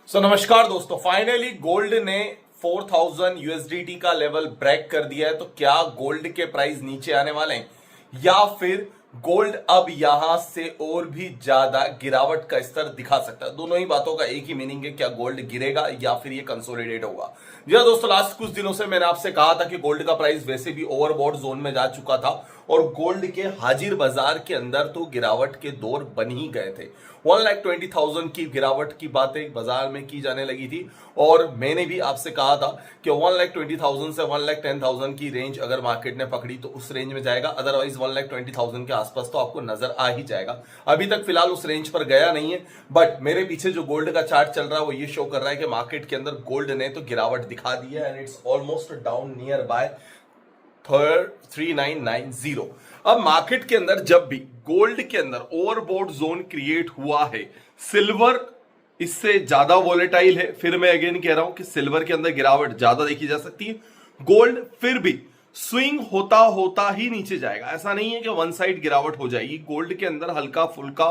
नमस्कार दोस्तों, finally gold ने 4000 यूएसडीटी का लेवल ब्रेक कर दिया है। तो क्या गोल्ड के प्राइस नीचे आने वाले हैं या फिर गोल्ड अब यहां से और भी ज्यादा गिरावट का स्तर दिखा सकता है? दोनों ही बातों का एक ही मीनिंग है, क्या गोल्ड गिरेगा या फिर ये कंसोलिडेट होगा। जी हाँ दोस्तों, लास्ट कुछ दिनों से मैंने आपसे कहा था कि गोल्ड का प्राइस वैसे भी ओवरबॉट जोन में जा चुका था और गोल्ड के हाजिर बाजार के अंदर तो गिरावट के दौर बन ही गए थे। 1,20,000 की गिरावट की बातें बाजार में की जाने लगी थी और मैंने भी आपसे कहा था कि 1,20,000 से 1,10,000 की रेंज अगर मार्केट ने पकड़ी तो उस रेंज में जाएगा, अदरवाइज 1,20,000 के आसपास तो आपको नजर आ ही जाएगा। अभी तक फिलहाल उस रेंज पर गया नहीं है, बट मेरे पीछे जो गोल्ड का चार्ट चल रहा है वो ये शो कर रहा है कि मार्केट के अंदर गोल्ड ने तो गिरावट दिखा दी है and it's almost down near by 3990। अब मार्केट के अंदर जब भी गोल्ड के अंदर ओवरबॉट जोन क्रिएट हुआ है, सिल्वर इससे ज्यादा वोलेटाइल है। फिर मैं अगेन कह रहा हूं कि सिल्वर के अंदर गिरावट ज्यादा देखी जा सकती है। गोल्ड फिर भी स्विंग होता होता ही नीचे जाएगा, ऐसा नहीं है कि वन साइड गिरावट हो जाएगी। गोल्ड के अंदर हल्का फुल्का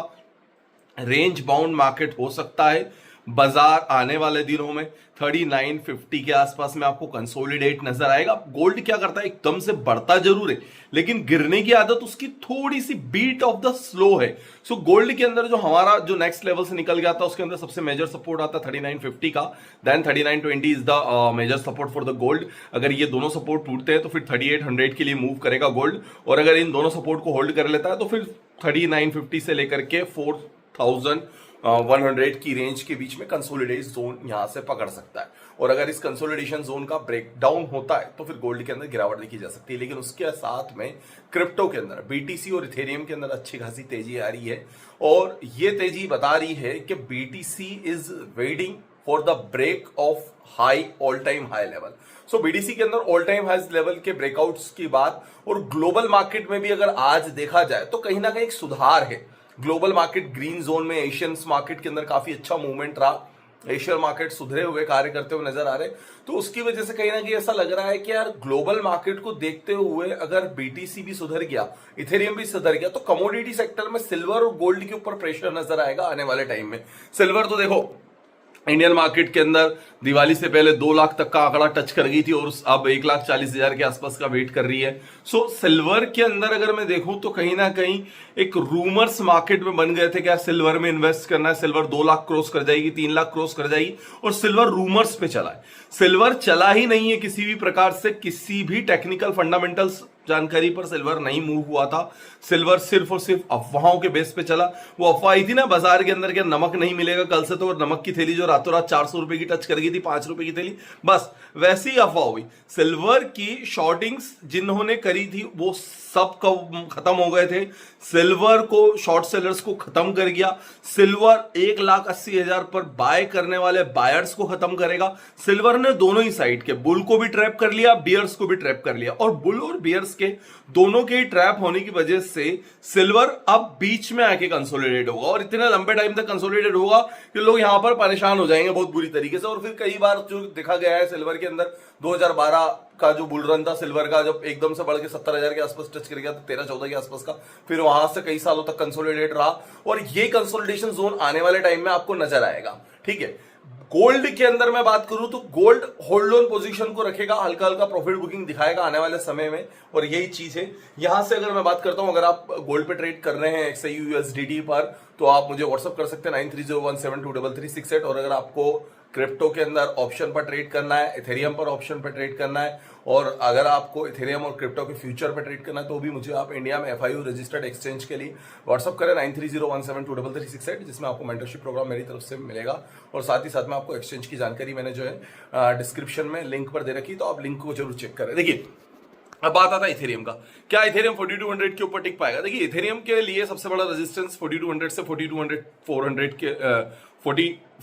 रेंज बाउंड मार्केट हो सकता है। बाजार आने वाले दिनों में 3950 के आसपास में आपको कंसोलिडेट नजर आएगा। गोल्ड क्या करता है, एकदम से बढ़ता जरूर है लेकिन गिरने की आदत उसकी थोड़ी सी बीट ऑफ द स्लो है। सो गोल्ड के अंदर जो हमारा जो नेक्स्ट लेवल से निकल गया था उसके अंदर सबसे मेजर सपोर्ट आता है 3950 का, then 3920 is the major support for the gold. अगर ये दोनों सपोर्ट टूटते हैं तो फिर 3800 के लिए मूव करेगा गोल्ड, और अगर इन दोनों सपोर्ट को होल्ड कर लेता है तो फिर 3950 से लेकर के 4100 की रेंज के बीच में कंसोलिडेशन जोन यहां से पकड़ सकता है। और अगर इस कंसोलिडेशन जोन का ब्रेकडाउन होता है तो फिर गोल्ड के अंदर गिरावट देखी जा सकती है। लेकिन उसके साथ में क्रिप्टो के अंदर बीटीसी और इथेरियम के अंदर अच्छी खासी तेजी आ रही है और ये तेजी बता रही है कि BTC is waiting for the break of high all time high level. So BTC के अंदर ऑल टाइम हाई लेवल के ब्रेकआउट्स की बात, और ग्लोबल मार्केट में भी अगर आज देखा जाए तो कहीं ना कहीं एक सुधार है। ग्लोबल मार्केट ग्रीन जोन में, एशियन मार्केट के अंदर काफी अच्छा मूवमेंट रहा। एशियन मार्केट सुधरे हुए कार्य करते हुए नजर आ रहे, तो उसकी वजह से कहीं ना कहीं ऐसा लग रहा है कि यार ग्लोबल मार्केट को देखते हुए अगर बीटीसी भी सुधर गया, इथेरियम भी सुधर गया, तो कमोडिटी सेक्टर में सिल्वर और गोल्ड के ऊपर प्रेशर नजर आएगा आने वाले टाइम में। सिल्वर तो देखो इंडियन मार्केट के अंदर दिवाली से पहले 2 लाख तक का आंकड़ा टच कर गई थी और अब 1,40,000 के आसपास का वेट कर रही है। सो सिल्वर के अंदर अगर मैं देखूं तो कहीं ना कहीं एक रूमर्स मार्केट में बन गए थे कि सिल्वर में इन्वेस्ट करना है, सिल्वर 2 लाख क्रॉस कर जाएगी, 3 लाख क्रॉस कर जाएगी, और सिल्वर रूमर्स पे चला है। सिल्वर चला ही नहीं है किसी भी प्रकार से, किसी भी टेक्निकल फंडामेंटल्स जानकारी पर सिल्वर नहीं मूव हुआ था। सिल्वर सिर्फ और सिर्फ अफवाहों के बेस पे चला। वो अफवाह आई थी ना बाजार के अंदर के नमक नहीं मिलेगा कल से, तो नमक की थैली जो रातों रात 400 रुपए की टच कर गई थी, 5 रुपए की थैली, बस वैसी अफवाह हुई। सिल्वर की शॉर्टिंग्स जिन्होंने करी थी वो सब खत्म हो गए थे। सिल्वर को शॉर्ट सेलर्स को खत्म कर गया। सिल्वर 1,80,000 पर बाय करने वाले बायर्स को खत्म करेगा। सिल्वर ने दोनों ही साइड के बुल को भी ट्रैप कर लिया, बियर्स को भी ट्रैप कर लिया, और बुल और बियर्स के दोनों के ट्रैप होने की वजह से सिल्वर अब बीच में आके कंसोलिडेट होगा, और इतने लंबे टाइम तक कंसोलिडेट होगा कि लोग यहां पर परेशान हो जाएंगे बहुत बुरी तरीके से। और फिर कई बार जो देखा गया है सिल्वर के अंदर 2012 का जो बुल रन था सिल्वर का, जब एकदम से बढ़ के 70,000 के आसपास टच कर गया था, 13-14 के आसपास का, फिर वहां से कई सालों तक कंसोलिडेट रहा, और ये कंसोलिडेशन जोन आने वाले टाइम में आपको नजर आएगा। ठीक है, गोल्ड के अंदर मैं बात करूं तो गोल्ड होल्ड ऑन पोजीशन को रखेगा, हल्का हल्का प्रॉफिट बुकिंग दिखाएगा आने वाले समय में, और यही चीज है। यहां से अगर मैं बात करता हूं, अगर आप गोल्ड पे ट्रेड कर रहे हैं XAU USDT पर, तो आप मुझे व्हाट्सअप कर सकते हैं 9301723368। और अगर आपको क्रिप्टो के अंदर ऑप्शन पर ट्रेड करना है, इथेरियम पर ऑप्शन पर ट्रेड करना है, और अगर आपको इथेरियम और क्रिप्टो के फ्यूचर पर ट्रेड करना है, तो भी मुझे आप इंडिया में FIU रजिस्टर्ड एक्सचेंज के लिए व्हाट्सअप करें 9301723368, जिसमें आपको मेंटरशिप प्रोग्राम मेरी तरफ से मिलेगा। और साथ ही साथ में आपको एक्सचेंज की जानकारी मैंने जो है डिस्क्रिप्शन में लिंक पर दे रखी, तो आप लिंक को जरूर चेक करें। देखिए, अब बात आता है इथेरियम का। क्या इथेरियम 4200 के ऊपर टिक पाएगा? देखिए, इथेरियम के लिए सबसे बड़ा रेजिस्टेंस 4200 से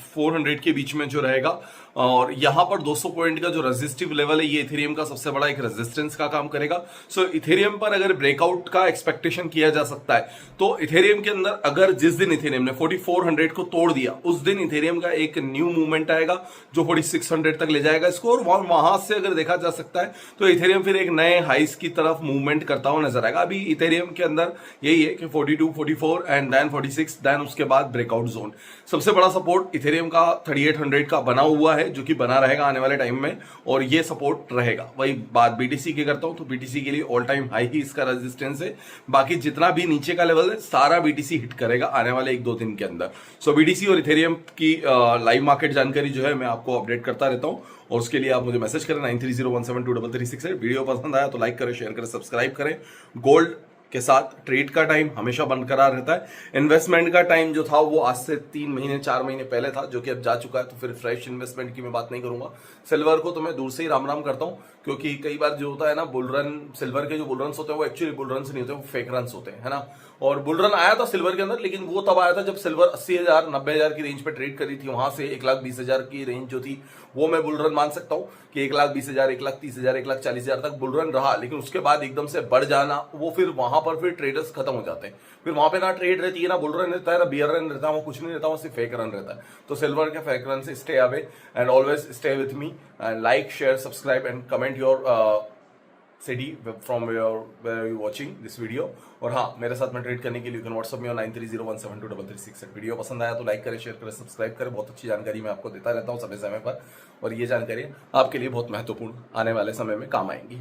400 के बीच में जो रहेगा, और यहां पर 200 पॉइंट का जो रेजिस्टिव लेवल है ये इथेरियम का सबसे बड़ा एक रेजिस्टेंस का काम करेगा। सो इथेरियम पर अगर ब्रेकआउट का एक्सपेक्टेशन किया जा सकता है, तो इथेरियम के अंदर अगर जिस दिन इथेरियम ने 4400 को तोड़ दिया, उस दिन इथेरियम का एक न्यू मूवमेंट आएगा जो 4600 तक ले जाएगा इसको, और वहां से अगर देखा जा सकता है तो इथेरियम फिर एक नए हाइस की तरफ मूवमेंट करता हुआ नजर आएगा। अभी इथेरियम के अंदर यही है कि 42, 44 एंड देन 46, देन उसके बाद ब्रेकआउट जोन। सबसे बड़ा सपोर्ट इथेरियम का 3800 का बना हुआ है, जो कि बना रहेगा आने वाले टाइम में, और ये सपोर्ट रहेगा। वही बात बीटीसी की करता हूं तो बीटीसी के लिए ऑल टाइम हाई ही इसका रेजिस्टेंस है। बाकी जितना भी नीचे का लेवल है सारा बीटीसी हिट करेगा आने वाले 1-2 दिन के अंदर। सो बीटीसी और इथेरियम की लाइव मार्केट जानकारी जो है मैं आपको अपडेट करता रहता हूं, और उसके लिए आप मुझे मैसेज करें 9301723368। वीडियो पसंद आया तो लाइक करें, शेयर करें, सब्सक्राइब करें। गोल्ड के साथ ट्रेड का टाइम हमेशा बरकरार रहता है। इन्वेस्टमेंट का टाइम जो था वो आज से 3 महीने 4 महीने पहले था, जो कि अब जा चुका है, तो फिर फ्रेश इन्वेस्टमेंट की मैं बात नहीं करूंगा। सिल्वर को तो मैं दूर से ही राम राम करता हूं, क्योंकि कई बार जो होता है ना बुल रन, सिल्वर के जो बुल रन होते हैं वो एक्चुअली बुल रन नहीं होते, वो फेक रन होते हैं, है ना। और बुल रन आया था सिल्वर के अंदर, लेकिन वो तब आया था जब सिल्वर 80,000 90,000 की रेंज पे ट्रेड करी थी। वहां से 1,20,000 की रेंज जो थी वो मैं बुल रन मान सकता हूं कि 1,20,000 1,30,000 1,40,000 तक बुल रन रहा। लेकिन उसके बाद एकदम से बढ़ जाना, वो फिर वहां पर फिर ट्रेडर्स खत्म हो जाते हैं। फिर वहां पे ना ट्रेड रहती है, ना बुल रन रहता है, ना बियर रन रहता है, वो कुछ नहीं रहता, वो सिर्फ फेक रन रहता है। तो सिल्वर के फेक रन से stay away and always stay with me and like share subscribe and comment your city from where you watching this video. और हाँ, मेरे साथ में ट्रेड करने के लिए यू कैन व्हाट्सएप में 9301723368। वीडियो पसंद आया तो लाइक करें, शेयर करें, सब्सक्राइब करें। बहुत अच्छी जानकारी मैं आपको देता रहता हूँ समय समय पर, और ये जानकारी आपके लिए बहुत महत्वपूर्ण आने वाले समय में काम आएंगी।